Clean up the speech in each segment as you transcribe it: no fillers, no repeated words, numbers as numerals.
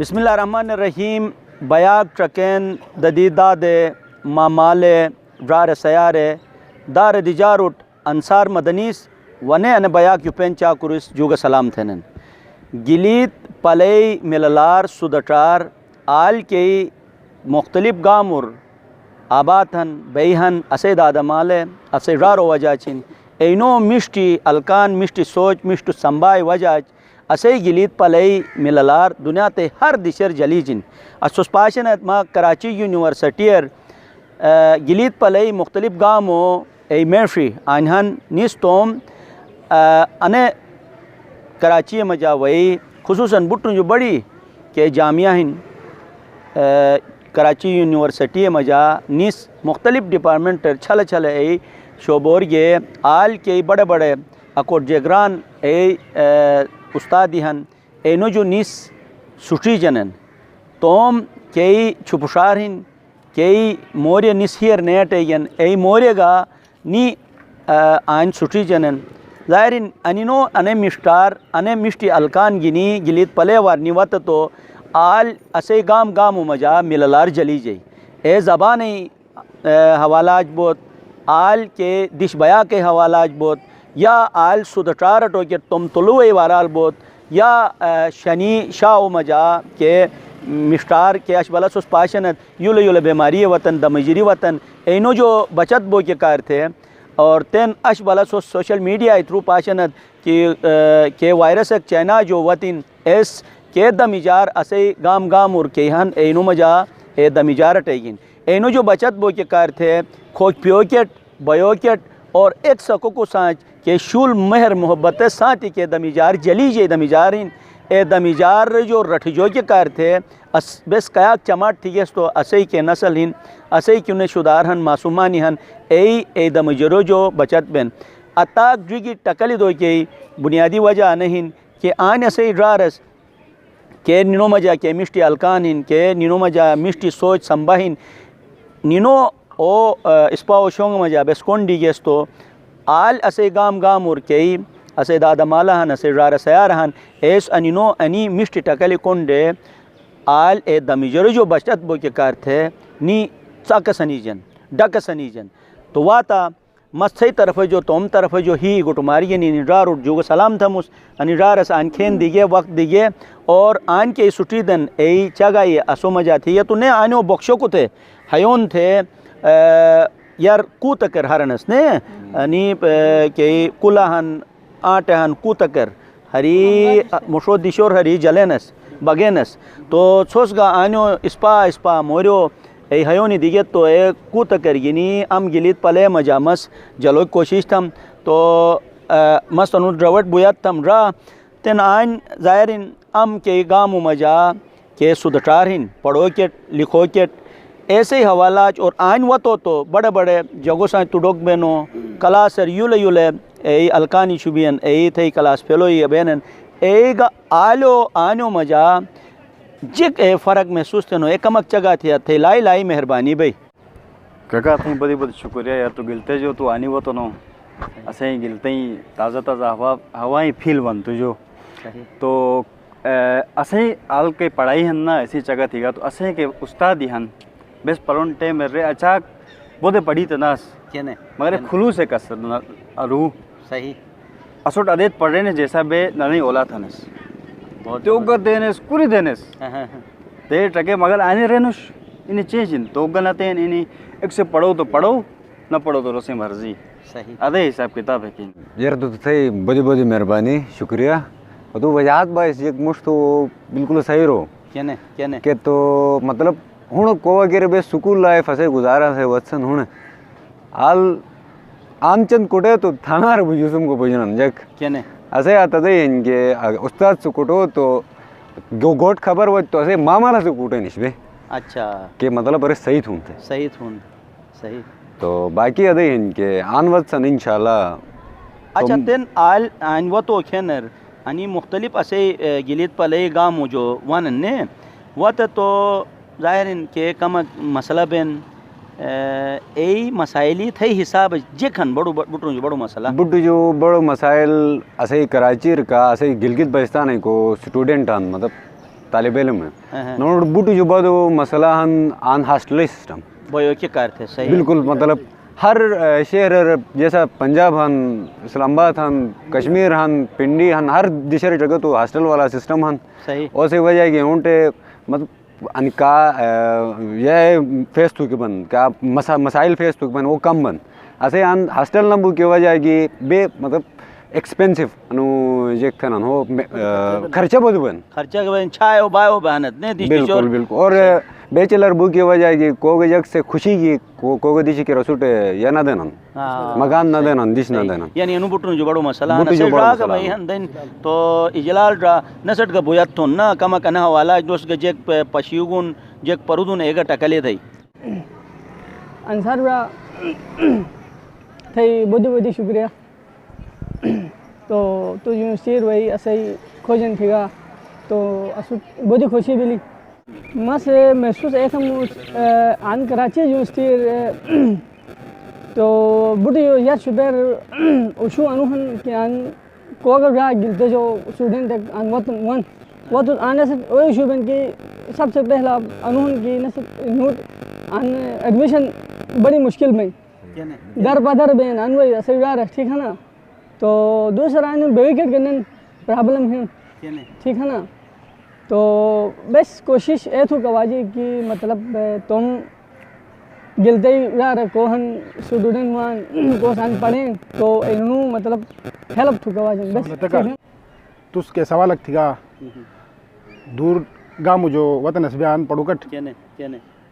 बिस्मिल्लाहिर्रहमानिर्रहीम बयाक ट्रकेन ददीदादे मामाले रार सयारे दार दिजारुट अंसार मदनीस वने अन बयाक युपेन चाकुरिस जुग सलाम थेनन गिलीत पलई मिललार सुदटार आल के मुख्तलिफ गामुर आबातन बेहन असे दादमाले असे रारो वजाचिन ऐनो मिष्टी अलकान मिष्टी सोच मिष्टु संबाय वजाच असे गिलीत पलई मिललार दुनिया ते हर दिशर जलीजिन असुस्पाशन मा कराची यूनिवर्सिटीर गिलीत पलई मुख्तलिफ गामो ए मेशी आनहन निस्तोम अने कराची मजा वही खुसूसन बुट्टू जो बड़ी के जामिया हिन कराची यूनिवर्सिटी मजा निस मुख्तलिफ डिपार्टमेंट छल छल ए शोबोर गे आल के बड़े बड़े अकोट जगरान ए उस्ताद हन एनो जो निस सुटी जनन तोम कई छुपशार हिन कई मोर्य निसहियर नेट एयन ए मोर्यगा नी आन सुटी जनन ज़ाहिरिन अनिनो अने मिष्टार अने मिष्टी अलकान गिनी गिलीत पलेवार निवत तो आल असे गाम गाम मजा मिललार जली जई ए ज़बान हवालाज बोत आल के दिश बया के हवालाज बोत या आल सुदटार टोके तुम तुलु वाराल बोत या शनि शाह मजा के मिष्टार के अशबला सुस्पाशनत युल युल बीमारी वतन दमजरी वतन एनो जो बचत बो के कार थे और तेन अशबला सोशल मीडिया थ्रू पाशनत के वायरस चाइना जो वतिन एस के दमिजार असे गाम गाम और केहन एनो मजा ए दमिजार टेगिन एनो जो बचत बो के कार थे खोज प्योकेट बयोकेट और एक सको को सांच के शुल मेहर मोहब्बत साथी के दमिजार जली जे दमिजारिन ए दमिजार जो रठजो के कार थे बेस कयाक चमाट ठीस तो असई के नस्ल हिन असई क्यों शुदार हन मासूमानी हन ए दमजरो जो बचत बेन अताक जुगी टकली दो के बुनियादी वजह नहीं कि आन असई ड्रारस के निनो मजा के मिष्टी अलकान हिन के निनो मजा मिष्टी सोच संबाहिन निनो ओ स्पाओ शोंग मजा बेस्कोन डिगेस तो आल असे गाम गाम और कई असे दादा माला हन असे रार सयार हन एस अनिनो अनि मिष्टी टकली कोंडे आल ए दमिजरो जो बचत बो के कार थे नी चाक सनीजन डक सनीजन तो वाता मस्त सही तरफ जो तोम तरफ जो ही गुटमारी नी निरार उठ जो सलाम थमुस अनिरारस आनखेन दिगे वक्त दिगे और आन के सुटी दन ए चगा ये असो मजा थी ये तूने आनो बख्शो को थे हयोन थे यार कूतकर हरनस ने अनि के कुलाहन आटहन कूतकर हरी मुशो दिशोर हरी जलेनस बगेनस तो सोसगा आनो इस्पा इस्पा मोरो ए हयोनी दिगे तो ए कूतकर गिनी अम गिलीत पले मजामस जलो कोशिश थम तो मस्त अनु ड्रवट बुयात थम रा तेन आन ज़ाहिरिन अम के गामु मजा के सुदटार हिन पढ़ो के लिखो के ऐसे ही हवालाज और आइन वतो तो बड़े बड़े जगो सा तुडोक बेनो कलासर युले युले ए अलकानी शुबियन ए थे क्लास फेलो ये बेनन एगा आलो आनो मजा जिक ए फ़र्क महसूस थे नो एकमक जगह थी थे लाई लाई मेहरबानी भाई काका तुम बड़ी बड़ी शुक्रिया यार तू गिलते जो तू आनी वो तो नो ऐसे ही गिलते ही ताज़ा ताज़ा हवा ही फील बन तू जो तो ऐसे ही आल के पढ़ाई हन ना ऐसी जगह थी तो ऐसे के उस्ताद ही हन बेस परोन टे मेरे अचाक बोधे पढ़ी तनास केने मगर खुलूस है कसर अरू सही असोट अदेत पढ़े ने जैसा बे नहीं ओला थनस तो ग देनेस कुरी देनेस ते टके मगर आने रहनुश इन्हें चेंजिन तो गनाते इन्हें एक से पढ़ो तो पढ़ो न पढ़ो तो रोसे मर्जी सही अदे हिसाब किताब है कि यार तो थे बड़ी बड़ी मेहरबानी शुक्रिया और तो वजात बाइस एक मुश्त तो बिल्कुल सही रो केने केने के तो मतलब हूँ को वगैरह बे सुकूल लाइफ ऐसे गुजारा से वत्सन हूँ आल आमचंद कुटे तो थाना रे बुजुसम को बुझन जक केने ऐसे आता थे इनके उस्ताद सुकुटो तो जो गोट खबर वो तो ऐसे मामा से कुटे निश्बे अच्छा के मतलब अरे सही थून थे सही तो बाकी अदे इनके आनवत्सन इंशाल्लाह अच्छा तेन आल आन तो खेनर अनि मुख्तलिफ असे गिलीत पले गाम जो वन ने वत तो ज़ाहिर के कम मसला बेन ए मसाइली थे हिसाब जेखन बड़ो बुटू बड़ो मसला बुड्डू जो बड़ो मसाइल असे कराची का असे गिलगित बल्तिस्तान को स्टूडेंट मतलब तालिब इल्म हाँ। है नोट बूटी जो बाद वो मसला हन आन हॉस्टल सिस्टम बोयो के कार थे सही बिल्कुल मतलब हर शहर जैसा पंजाब हन इस्लामाबाद हन कश्मीर हन पिंडी हन हर दूसरी जगह तो हॉस्टल वाला सिस्टम हन सही उसे वजह कि उनटे मतलब अनका यह फेस तो के बन क्या मसाइल फेस तो के बन वो कम बन ऐसे अन हॉस्टल नंबर की वजह कि बे मतलब एक्सपेंसिव अनु जे खनन हो खर्चा बहुत बन खर्चा के बन छायो बायो बहनत ने दिश बिल्कुल बिल्कुल और बैचलर बुक की वजह कि कोगे जग से खुशी की कोगे दिश के रसूट या ना देना मकान ना देना दिश ना देना यानी अनुभुटुन जो बड़ो मसला बुटु है जो नसेट बड़ो रा मसला भाई हन दिन तो इजलाल रा नसट का बुयत तो ना कमा कना वाला दोस्त के जेक पशियुगुन जेक परुदुन एगा टकले थई अंसार रा थई बुद्धि शुक्रिया तो यूनिवर्सिटी वही ऐसे ही खोजन थीगा तो असु बुद्धि खुशी मिली मस महसूस ऐसा आन कराची यूनिवर्सिटी तो बुद्धि यार शुबर उशु अनुहन के आन को अगर यहाँ गिलते जो स्टूडेंट आन वो तो आने से वही शुबन की सबसे पहला अनुहन की नोट आन एडमिशन बड़ी मुश्किल में दर बदर बेन अन वही ऐसे यार ठीक है ना तो दूसरा आने बेविकेट करने प्रॉब्लम है ठीक है ना तो बस कोशिश ये थी कवाजी कि मतलब तुम गिलते ही यार कोहन स्टूडेंट वन को सान पढ़ें तो इन्हों मतलब हेल्प थी कवाजी बस तुस के सवाल थीगा दूर गामु जो वतन से आन पड़ुकट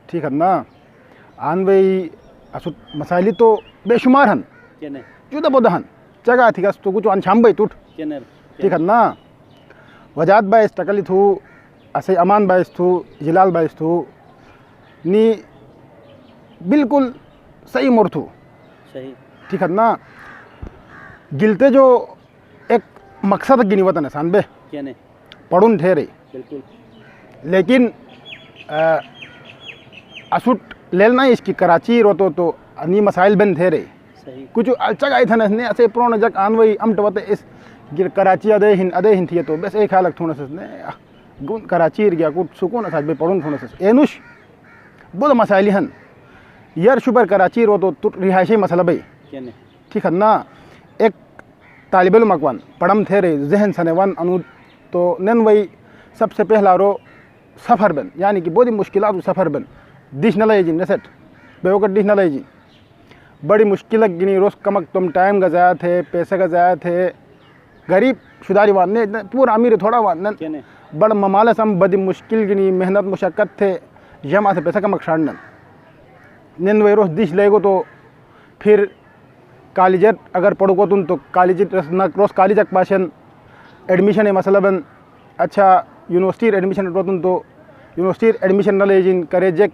ठीक है ना आन वही असु मसाइली तो बेशुमार हन जुदा बुदा हन जगह थी तो कुछ अनछाम भाई टूट ठीक है ना वजात बाइस टकली थू ऐसे अमान बाइस थू जिलाल बाइस थू नी बिल्कुल सही मोर थू सही ठीक है ना गिलते जो एक मकसद गिनी वतन है सान बे पढ़ुन ठहरे बिल्कुल लेकिन असुट लेना इसकी कराची रोतो तो अनी मसाइल बन ठहरे कुछ अलचक आई थन ने ऐसे प्रोन जक आन वही अमट वते इस गिर कराची अदे हिन थी तो बस एक हालक थोड़ा ने गुन कराची गया कुछ सुकून असा बे पढ़ुन थोड़ा से एनुश बहुत मसाइल हन यार शुबर कराची रो तो रिहायशी मसला भाई ठीक है ना एक तालिब इल्म मकवान पढ़म थे रे जहन सने वन अनु तो नन वही सबसे पहला रो सफ़र बन यानी कि बहुत ही मुश्किल सफ़र बन दिश न लय जी नसेट बेवकट दिश न लय जी बड़ी मुश्किल गिनी रोज़ कमक तुम टाइम का ज़ाया थे पैसे का ज़ाया थे गरीब शुदारी वाने पूरा अमीर थोड़ा वान बड़ ममालस हम बड़ी मुश्किल गिनी मेहनत मुशक्क़त थे जमा से पैसा कमक शाड़न नन वे रोज़ दिश लेगो तो फिर कॉलेजर अगर पढ़ो तुम तो कॉलेज रोज़ कॉलेज पाशन एडमिशन मसला बन अच्छा यूनिवर्सिटी एडमिशन रोतुन तो यूनिवर्सिटी एडमिशन न ले जिन करे जेक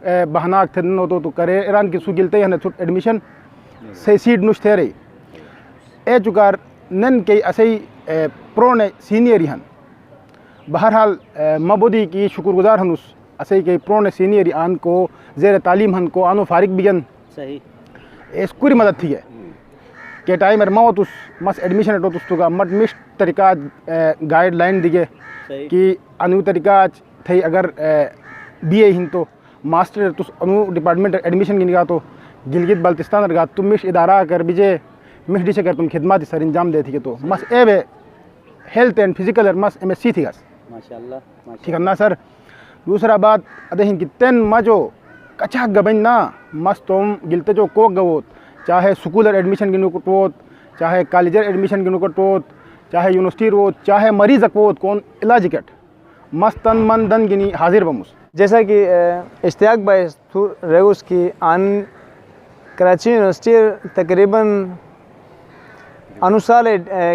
बहाना थे न तो करे ईरान की सुगिलते हैं छुट एडमिशन से सीट नुश थे रही ए चुकार नन के ऐसे ही प्रो ने सीनियर हन बहरहाल मबूदी की शुक्रगुजार हन उस ऐसे के प्रो ने सीनियर आन को जेर तालीम हन को आनो फारिग बिगन सही इसकुरी मदद थी है के टाइम मौत उस मस एडमिशन तो तुस्तुगा मट मिश तरीका गाइडलाइन दिगे कि अनु तरीका थे अगर बीए हिन तो मास्टर तुस अनु डिपार्टमेंट एडमिशन गिनगा तो गिलगित बल्तिस्तान रगा तुम मिश इदारा कर बिजे मिश डिश कर तुम खिदमत सर इंजाम दे थी तो मस ए हेल्थ एंड फिजिकल मस MSc थी माशाल्लाह ठीक है ना सर दूसरा बात अदे हिन की तेन मजो कचा गबन ना मस तुम गिलते जो कोक गवोत चाहे स्कूलर एडमिशन गिनु कोट चाहे कॉलेजर एडमिशन गिनु कोट चाहे यूनिवर्सिटी रोत चाहे मरीज अकोत कौन इलाज कट मस्त तन मन दन गिनी हाजिर बमुस जैसा कि इश्तियाक भाई रेगुस की आन कराची यूनिवर्सिटी तकरीबन अनुसार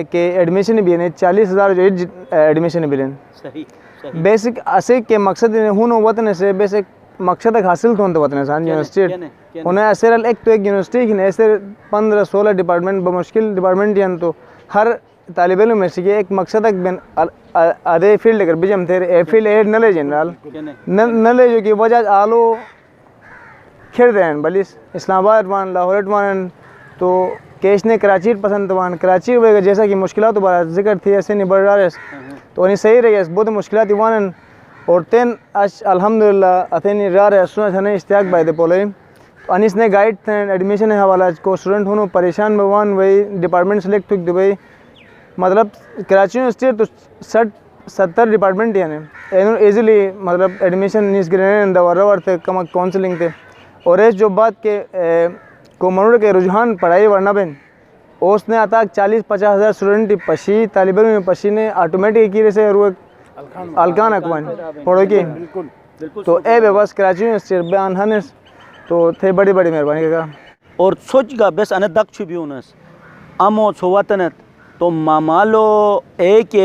के एडमिशन भी ने 40,000 जो एडमिशन भी सही बेसिक असे के मकसद हुन वतन से बेसिक मकसद हासिल तो वतन सान यूनिवर्सिटी उन्हें ऐसे एक तो एक यूनिवर्सिटी की ऐसे 15-16 डिपार्टमेंट बमुश्किल डिपार्टमेंट हैं तो हर तालिब इल्म में से एक मकसद बिन अदे फील्ड अगर बिजम थे a field A knowledge general knowledge जो कि वजह आलो खेल रहे हैं बलिस इस्लामाबाद वन लाहौर वन तो केश ने कराची पसंद वन कराची वगैरह जैसा कि मुश्किल तो बड़ा जिक्र थी ऐसे नहीं बढ़ रहा है तो उन्हें सही रही है बहुत मुश्किल वन और तेन अश अल्हम्दुलिल्लाह अथेन रार असुना छने इस्तेक बाय दे पोले अनिस ने गाइड थे एडमिशन है हवाला को स्टूडेंट होनो परेशान भगवान वही डिपार्टमेंट सेलेक्ट हुई दुबई मतलब कराची यूनिवर्सिटी तो 60-70 डिपार्टमेंट यानी एनो इजीली मतलब एडमिशन निस गिरने दवारा वर्ते कम काउंसलिंग थे और इस जो बात के को मनोर के रुझान पढ़ाई वरना बेन उसने आता 40-50 हज़ार स्टूडेंट पशी तालिब इल्म में पशी ने ऑटोमेटिक की से अलकान अकवान पढ़ो की तो ए बस कराची यूनिवर्सिटी बयान हनस तो थे बड़ी बड़ी मेहरबानी का और सोच का बेस अन दक्ष भी उनस अमो छोवतनत तो मामालो एक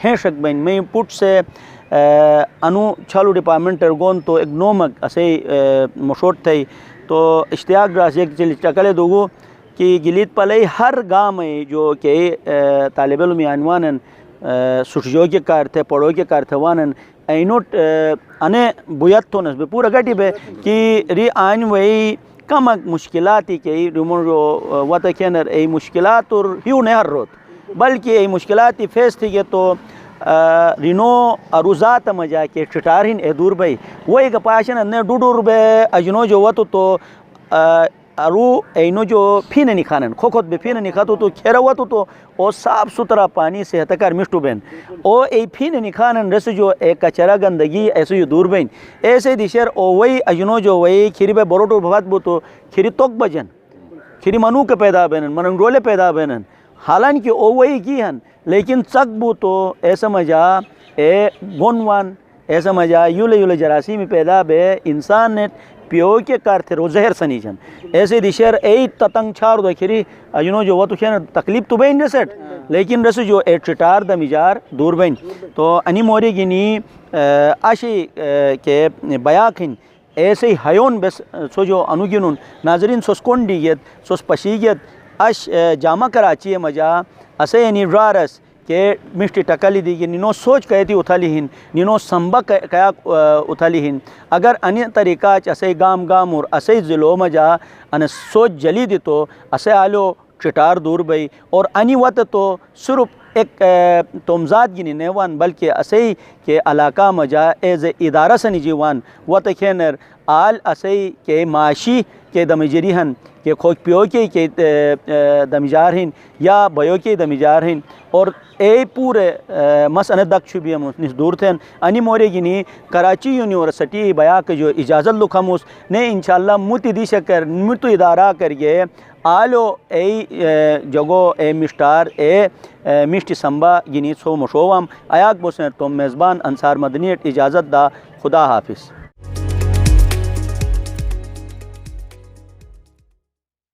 हैं शक बन मैं पुट से अनु चालू डिपार्टमेंट गोन तो एक नोमक असे मशोट थे तो इश्तियाक रास एक चकले दोगो कि गिलीत पले हर गाँव में जो के तालिब इल्म अनवानन सुठजो के कार थे पढ़ो के कार थे वानन ऐनोट अने बुयत तो नस पूरा गटी बे कि री आन वही कम मुश्किलात के रिमो जो वत केनर ए मुश्किलात और हिउ ने हर रोत बल्कि ए मुश्किलात फेस थी के तो रिनो अरुजात मजा के चिटारिन ए दूर भाई वो एक पाशन ने डूडूर बे अजनो जो वत तो अरु ऐनो जो फीन निखानन खोखोत बे फीन निखातो तो खेरवतो तो ओ साफ सुथरा पानी सेहतकार मिष्टु बेन ओ ए फीन निखानन रस जो एक कचरा गंदगी ऐसे दूर बेन ऐसे दिशर ओ वही अजनो जो वही खिरी बे बरोटो भवत बो तो खिरी तोक बजन खिरी मनु के पैदा बेनन मनन रोले पैदा बेनन हालांकि ओ वही की हन लेकिन चक बो तो ऐसा मजा ए गोनवान ऐसा मजा यूले यूले जरासी में पैदा बे इंसान ने पियो के कार थे रोजहर सनीजन ऐसे दिशर ए ततंग छार दो खिरी अजनो जो वो तो खेन तकलीफ तो बेन रसेट लेकिन रस जो ए चिटार द मिजार दूर बेन तो अनि मोरी गिनी आशी के बयाखिन ऐसे हयोन बस सो जो अनुगिनुन नाजरीन सोस्कोन दियत सोस पशीयत अश जामा कराची मजा असे यानी रारस के मिष्टी टकली दी निनो सोच कहती उथाली हिन निनो संबक कया उथाली हिन अगर अन्य तरीका असे गाम गाम और असे ज़िलो मजा अन सोच जली दी तो असे आलो चिटार दूर बई और अनि वत तो सिर्फ एक तोमजाद गिनी नेवान बल्कि असे के इलाका मजा एज इदारा सनी जीवान वत खेनर आल असे के माशी के दमजरी हन के खोज पियो के दमिजार हिन या बयो के दमिजार हिन और ए पूरे मस अन दक्ष भी हम दूर थे अनि मोरे गिनी कराची यूनिवर्सिटी बया के जो इजाज़त लुखमुस ने इंशाल्लाह मुति दी शकर मुतु इदारा करिए आलो ए जगो ए मिस्टार ए मिष्टि संबा गिनी सो मशोवम अयाक बोसन तो मेज़बान अंसार मदनी इजाज़त दा खुदा हाफिज़।